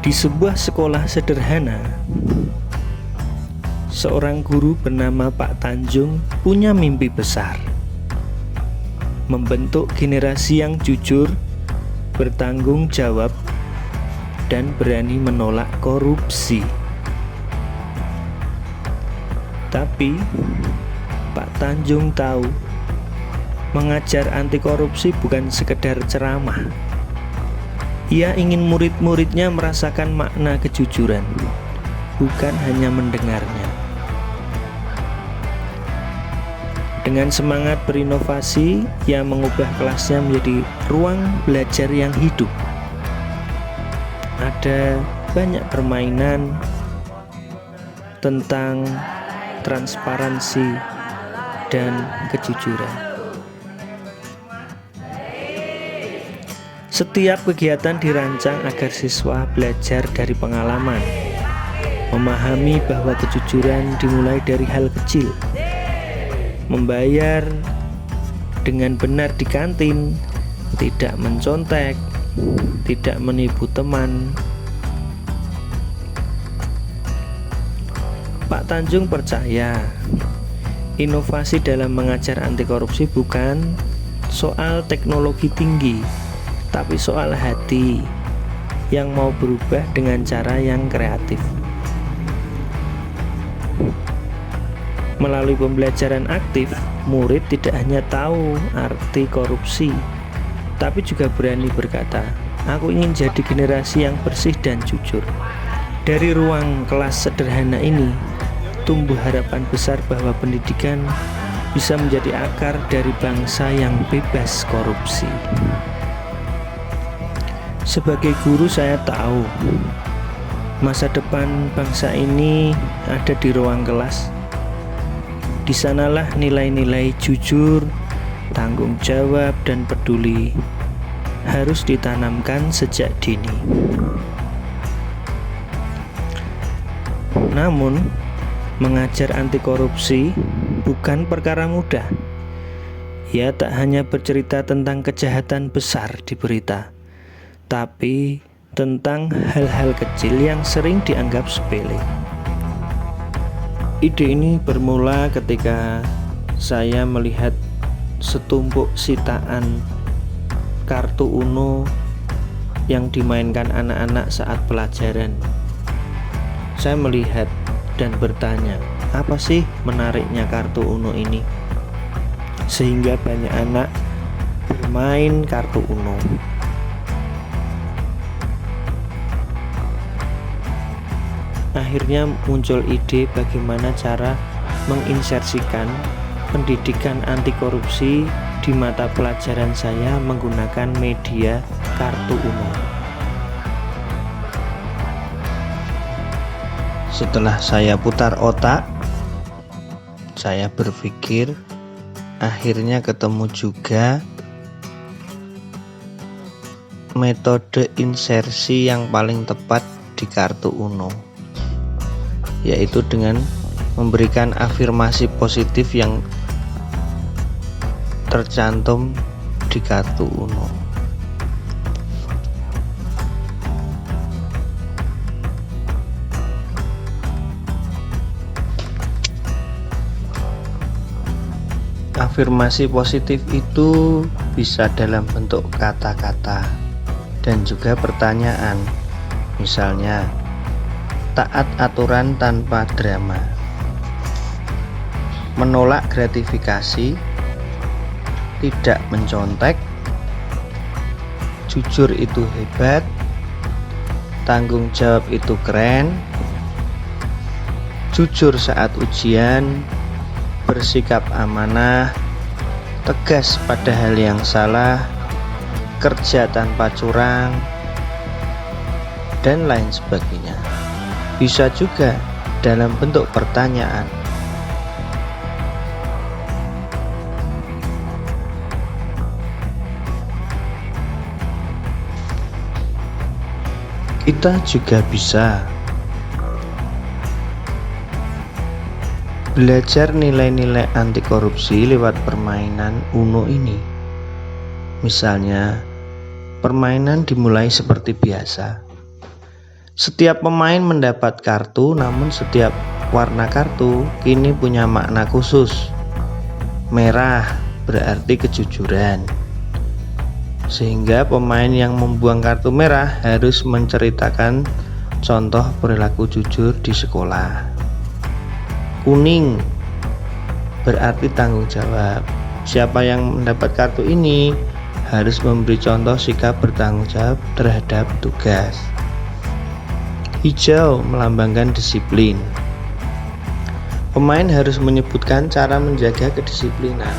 Di sebuah sekolah sederhana, seorang guru bernama Pak Tanjung punya mimpi besar, membentuk generasi yang jujur, bertanggung jawab, dan berani menolak korupsi. Tapi Pak Tanjung tahu, mengajar anti korupsi bukan sekedar ceramah. Ia ingin murid-muridnya merasakan makna kejujuran, bukan hanya mendengarnya. Dengan semangat berinovasi, ia mengubah kelasnya menjadi ruang belajar yang hidup. Ada banyak permainan tentang transparansi dan kejujuran. Setiap kegiatan dirancang agar siswa belajar dari pengalaman, memahami bahwa kejujuran dimulai dari hal kecil, membayar dengan benar di kantin, tidak mencontek, tidak menipu teman. Pak Tanjung percaya, inovasi dalam mengajar anti korupsi bukan soal teknologi tinggi, tapi soal hati yang mau berubah dengan cara yang kreatif. Melalui pembelajaran aktif, murid tidak hanya tahu arti korupsi, tapi juga berani berkata, "Aku ingin jadi generasi yang bersih dan jujur." Dari ruang kelas sederhana ini, tumbuh harapan besar bahwa pendidikan bisa menjadi akar dari bangsa yang bebas korupsi. Sebagai guru, saya tahu masa depan bangsa ini ada di ruang kelas. Di sanalah nilai-nilai jujur, tanggung jawab, dan peduli harus ditanamkan sejak dini. Namun, mengajar anti korupsi bukan perkara mudah. Ia tak hanya bercerita tentang kejahatan besar di berita, tapi tentang hal-hal kecil yang sering dianggap sepele. Ide ini bermula ketika saya melihat setumpuk sitaan kartu Uno yang dimainkan anak-anak saat pelajaran. Saya melihat dan bertanya, apa sih menariknya kartu Uno ini? Sehingga banyak anak bermain kartu Uno. Akhirnya muncul ide bagaimana cara menginsersikan pendidikan anti korupsi di mata pelajaran saya menggunakan media kartu Uno. Setelah saya putar otak, saya berpikir, akhirnya ketemu juga metode insersi yang paling tepat di kartu Uno, yaitu dengan memberikan afirmasi positif yang tercantum di kartu Uno. Afirmasi positif itu bisa dalam bentuk kata-kata dan juga pertanyaan. Misalnya, taat aturan tanpa drama, menolak gratifikasi, tidak mencontek, jujur itu hebat, tanggung jawab itu keren, jujur saat ujian, bersikap amanah, tegas pada hal yang salah, kerja tanpa curang, dan lain sebagainya. Bisa juga dalam bentuk pertanyaan. Kita juga bisa belajar nilai-nilai anti korupsi lewat permainan Uno ini. Misalnya, permainan dimulai seperti biasa. Setiap pemain mendapat kartu, namun setiap warna kartu kini punya makna khusus. Merah berarti kejujuran, sehingga pemain yang membuang kartu merah harus menceritakan contoh perilaku jujur di sekolah. Kuning berarti tanggung jawab. Siapa yang mendapat kartu ini harus memberi contoh sikap bertanggung jawab terhadap tugas. Hijau melambangkan disiplin. Pemain harus menyebutkan cara menjaga kedisiplinan.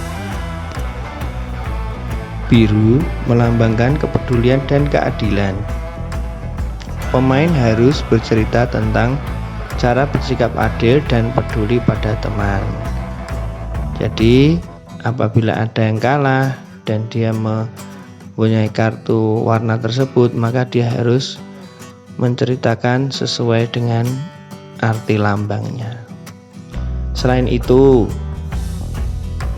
Biru melambangkan kepedulian dan keadilan. Pemain harus bercerita tentang cara bersikap adil dan peduli pada teman. Jadi, apabila ada yang kalah dan dia mempunyai kartu warna tersebut, maka dia harus menceritakan sesuai dengan arti lambangnya. Selain itu,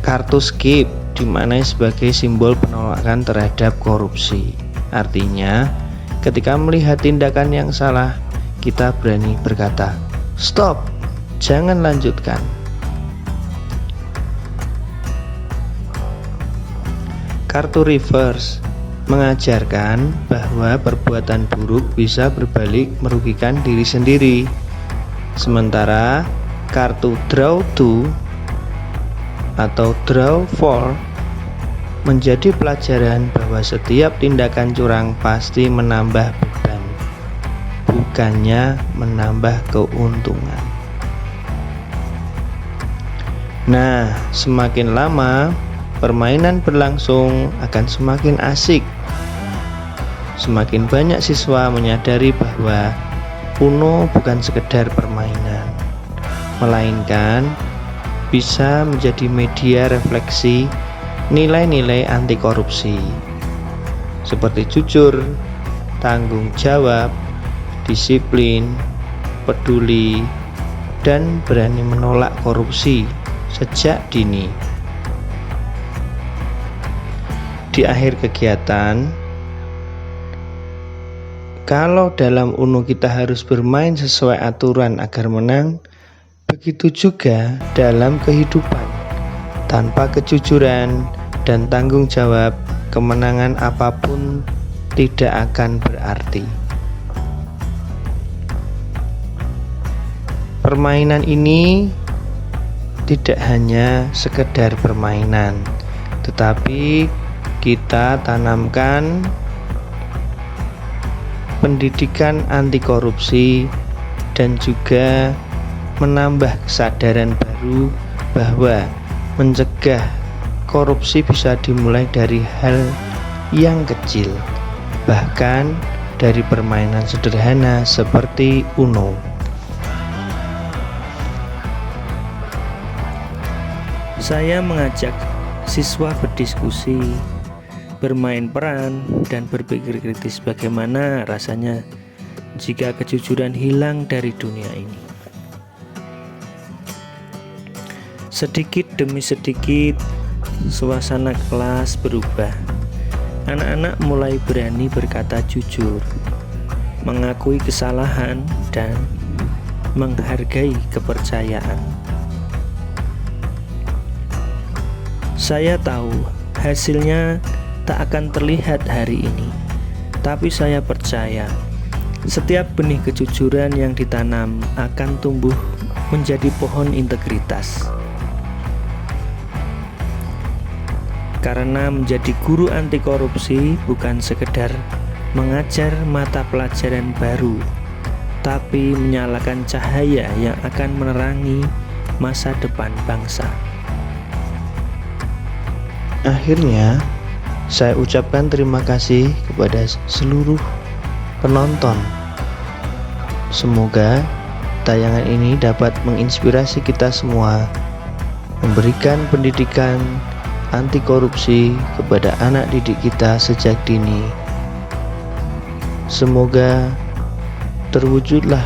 kartu skip dimaknai sebagai simbol penolakan terhadap korupsi. Artinya, ketika melihat tindakan yang salah, kita berani berkata, "Stop, jangan lanjutkan." Kartu reverse mengajarkan bahwa perbuatan buruk bisa berbalik merugikan diri sendiri. Sementara kartu draw to atau draw for menjadi pelajaran bahwa setiap tindakan curang pasti menambah beban, bukannya menambah keuntungan. Nah, semakin lama permainan berlangsung akan semakin asik. Semakin banyak siswa menyadari bahwa Uno bukan sekedar permainan, melainkan bisa menjadi media refleksi nilai-nilai anti korupsi seperti jujur, tanggung jawab, disiplin, peduli, dan berani menolak korupsi sejak dini. Di akhir kegiatan, kalau dalam Uno kita harus bermain sesuai aturan agar menang, begitu juga dalam kehidupan. Tanpa kejujuran dan tanggung jawab, kemenangan apapun tidak akan berarti. Permainan ini tidak hanya sekedar permainan, tetapi kita tanamkan pendidikan anti korupsi dan juga menambah kesadaran baru bahwa mencegah korupsi bisa dimulai dari hal yang kecil, bahkan dari permainan sederhana seperti Uno. Saya mengajak siswa berdiskusi, bermain peran, dan berpikir kritis bagaimana rasanya jika kejujuran hilang dari dunia ini. Sedikit demi sedikit, suasana kelas berubah. Anak-anak mulai berani berkata jujur, mengakui kesalahan, dan menghargai kepercayaan. Saya tahu hasilnya tak akan terlihat hari ini, tapi saya percaya setiap benih kejujuran yang ditanam akan tumbuh menjadi pohon integritas. Karena menjadi guru anti korupsi bukan sekedar mengajar mata pelajaran baru, tapi menyalakan cahaya yang akan menerangi masa depan bangsa. Akhirnya, saya ucapkan terima kasih kepada seluruh penonton. Semoga tayangan ini dapat menginspirasi kita semua, memberikan pendidikan anti korupsi kepada anak didik kita sejak dini. Semoga terwujudlah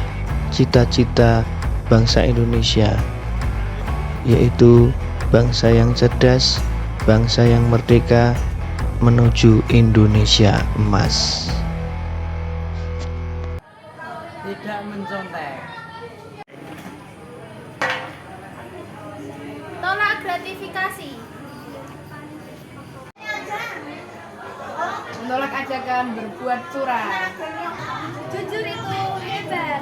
cita-cita bangsa Indonesia, yaitu bangsa yang cerdas, bangsa yang merdeka menuju Indonesia emas. Tidak mencontek. Tolak gratifikasi. Menolak ajakan berbuat curang. Jujur itu hebat.